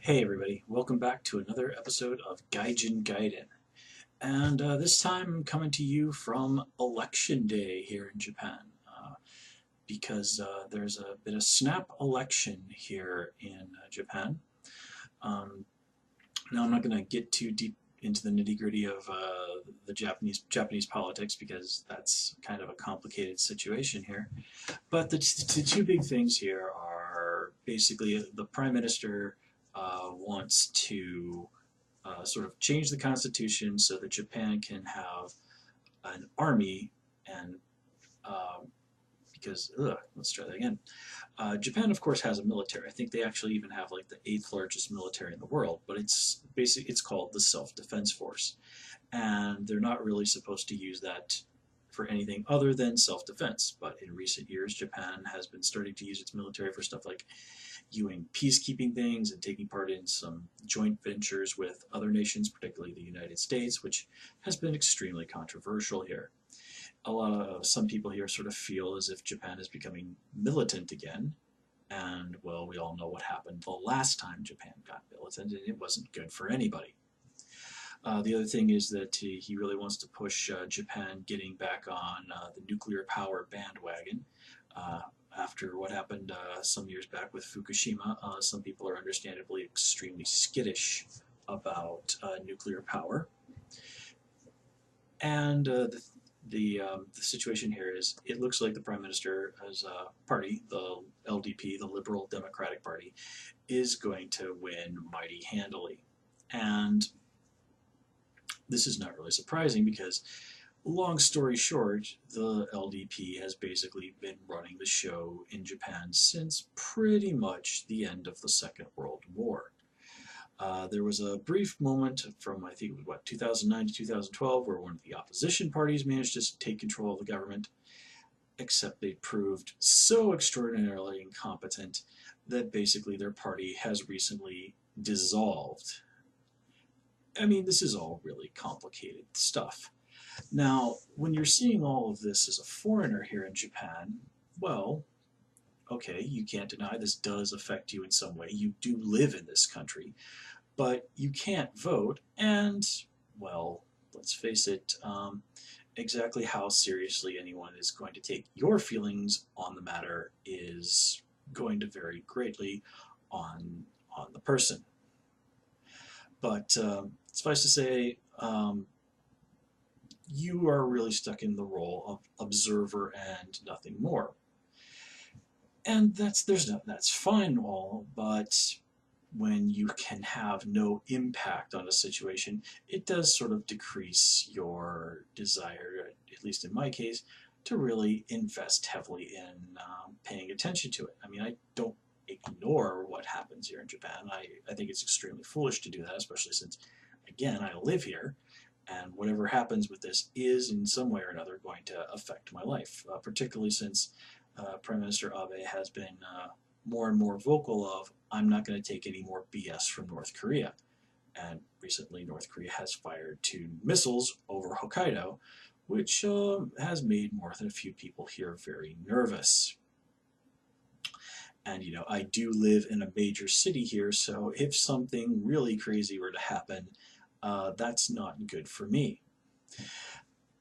Hey everybody, welcome back to another episode of Gaijin Gaiden. And this time I'm coming to you from Election Day here in Japan. Because there's a bit of snap election here in Japan. Um, Now I'm not going to get too deep into the nitty-gritty of the Japanese politics because that's kind of a complicated situation here. But the two big things here are basically the Prime Minister wants to sort of change the constitution so that Japan can have an army and because let's try that again. Japan, of course, has a military. I think they actually even have like the eighth largest military in the world, but it's called the Self-Defense Force, and they're not really supposed to use that for anything other than self-defense. But in recent years, Japan has been starting to use its military for stuff like UN peacekeeping things and taking part in some joint ventures with other nations, particularly the United States, which has been extremely controversial here. Some people here sort of feel as if Japan is becoming militant again, and well, we all know what happened the last time Japan got militant, and it wasn't good for anybody. The other thing is that he really wants to push Japan getting back on the nuclear power bandwagon. Uh, After what happened some years back with Fukushima, some people are understandably extremely skittish about nuclear power. And the situation here is it looks like the Prime Minister as a party, the LDP, the Liberal Democratic Party, is going to win mighty handily. And this is not really surprising because, long story short, the LDP has basically been running the show in Japan since pretty much the end of the Second World War. There was a brief moment from, I think it was, 2009 to 2012, where one of the opposition parties managed to take control of the government, except they proved so extraordinarily incompetent that basically their party has recently dissolved. I mean, this is all really complicated stuff. Now, when you're seeing all of this as a foreigner here in Japan, well, okay, you can't deny this does affect you in some way. You do live in this country, but you can't vote, and, well, let's face it, exactly how seriously anyone is going to take your feelings on the matter is going to vary greatly on the person. But suffice to say, you are really stuck in the role of observer and nothing more. And that's fine all, but when you can have no impact on a situation, it does sort of decrease your desire, at least in my case, to really invest heavily in paying attention to it. I mean, I don't ignore what happens here in Japan. I think it's extremely foolish to do that, especially since, again, I live here, and whatever happens with this is in some way or another going to affect my life, particularly since Prime Minister Abe has been more and more vocal of, I'm not going to take any more BS from North Korea. And recently, North Korea has fired 2 missiles over Hokkaido, which has made more than a few people here very nervous. And, I do live in a major city here, so if something really crazy were to happen, that's not good for me.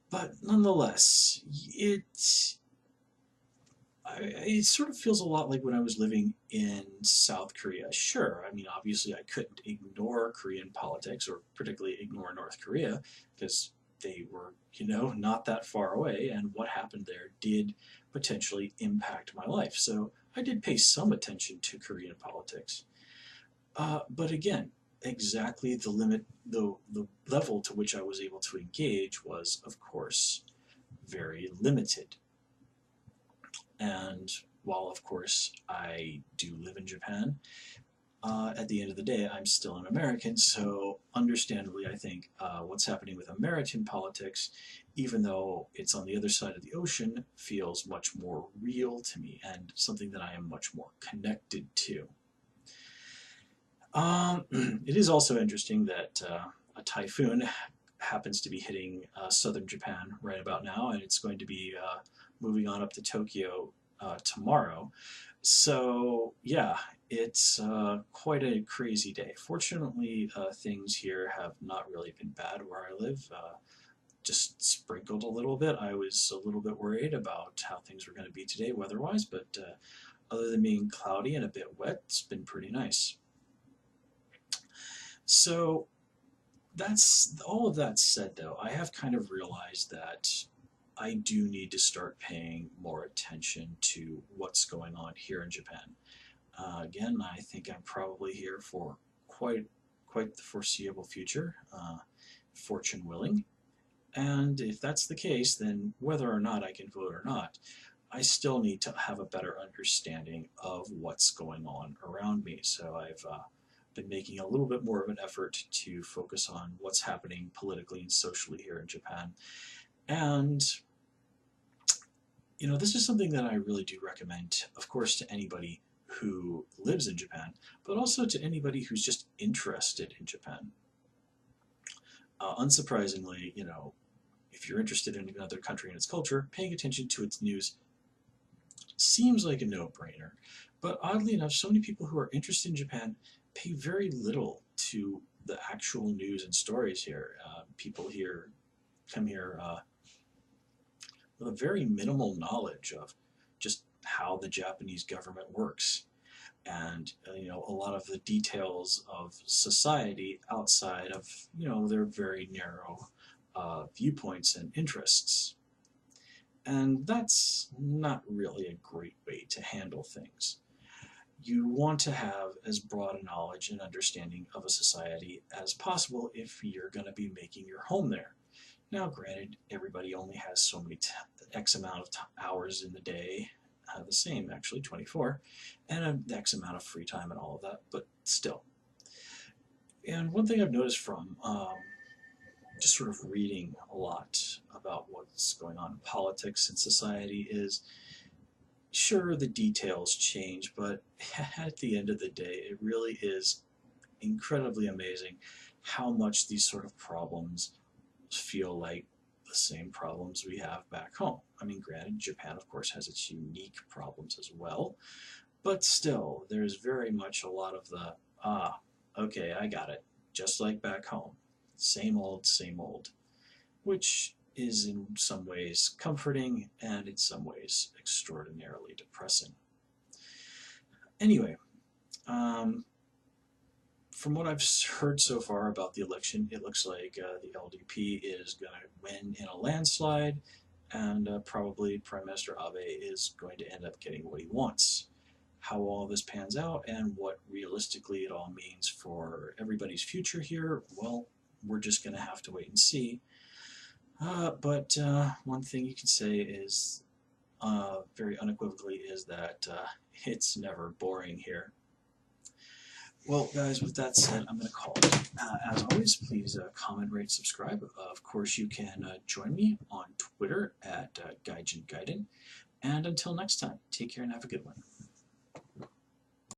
But nonetheless, it sort of feels a lot like when I was living in South Korea. Sure, I mean, obviously I couldn't ignore Korean politics or particularly ignore North Korea because they were, not that far away, and what happened there did potentially impact my life. So I did pay some attention to Korean politics. But again, exactly the level to which I was able to engage was, of course, very limited. And while, of course, I do live in Japan, at the end of the day, I'm still an American, so understandably, I think what's happening with American politics, even though it's on the other side of the ocean, feels much more real to me and something that I am much more connected to. It is also interesting that a typhoon happens to be hitting southern Japan right about now, and it's going to be moving on up to Tokyo tomorrow. So, yeah, It's quite a crazy day. Fortunately, things here have not really been bad where I live. Just sprinkled a little bit. I was a little bit worried about how things were going to be today weather-wise, but other than being cloudy and a bit wet, it's been pretty nice. So that's all of that said, though, I have kind of realized that I do need to start paying more attention to what's going on here in Japan. Again, I think I'm probably here for quite quite the foreseeable future, fortune willing. And if that's the case, then whether or not I can vote or not, I still need to have a better understanding of what's going on around me. So I've been making a little bit more of an effort to focus on what's happening politically and socially here in Japan. And this is something that I really do recommend, of course, to anybody who lives in Japan, but also to anybody who's just interested in Japan. Unsurprisingly, if you're interested in another country and its culture, paying attention to its news seems like a no-brainer. But oddly enough, so many people who are interested in Japan pay very little to the actual news and stories here. People here come here with a very minimal knowledge of just how the Japanese government works, and a lot of the details of society outside of their very narrow viewpoints and interests. And that's not really a great way to handle things. You want to have as broad a knowledge and understanding of a society as possible if you're going to be making your home there. Now, granted, everybody only has so many X amount of hours in the day, the same actually, 24, and an X amount of free time and all of that, but still. And one thing I've noticed from just sort of reading a lot about what's going on in politics and society is, sure, the details change, but at the end of the day, it really is incredibly amazing how much these sort of problems feel like the same problems we have back home. I mean, granted, Japan, of course, has its unique problems as well, but still, there's very much a lot of the, okay, I got it, just like back home. Same old, which is in some ways comforting and in some ways extraordinarily depressing. Anyway, um, from what I've heard so far about the election, it looks like the LDP is going to win in a landslide, and probably Prime Minister Abe is going to end up getting what he wants. How all this pans out and what realistically it all means for everybody's future here, well, we're just going to have to wait and see. But one thing you can say is, very unequivocally, is that it's never boring here. Well, guys, with that said, I'm going to call it. As always, please comment, rate, subscribe. Of course, you can join me on Twitter at Gaijin Gaiden. And until next time, take care and have a good one.